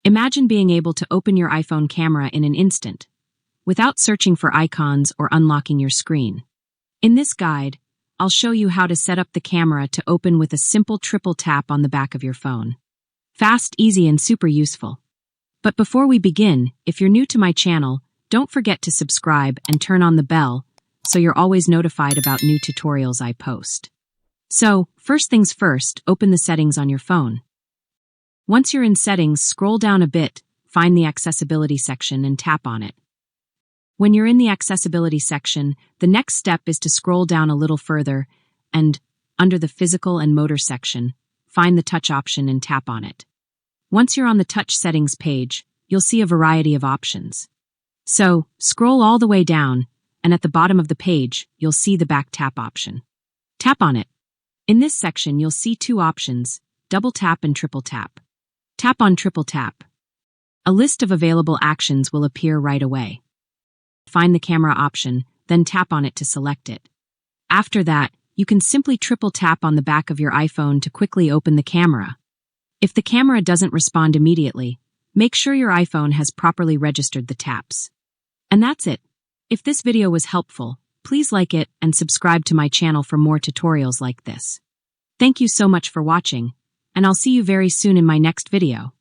Imagine being able to open your iPhone camera in an instant, without searching for icons or unlocking your screen. In this guide, I'll show you how to set up the camera to open with a simple triple tap on the back of your phone. Fast, easy, and super useful. But before we begin, if you're new to my channel, don't forget to subscribe and turn on the bell so you're always notified about new tutorials I post. So, first things first, open the settings on your phone. Once you're in settings, scroll down a bit, find the accessibility section and tap on it. When you're in the accessibility section, the next step is to scroll down a little further and, under the physical and motor section, find the touch option and tap on it. Once you're on the touch settings page, you'll see a variety of options. So, scroll all the way down, and at the bottom of the page, you'll see the back tap option. Tap on it. In this section, you'll see two options, double tap and triple tap. Tap on triple tap. A list of available actions will appear right away. Find the camera option, then tap on it to select it. After that, you can simply triple tap on the back of your iPhone to quickly open the camera. If the camera doesn't respond immediately, make sure your iPhone has properly registered the taps. And that's it. If this video was helpful, please like it and subscribe to my channel for more tutorials like this. Thank you so much for watching, and I'll see you very soon in my next video.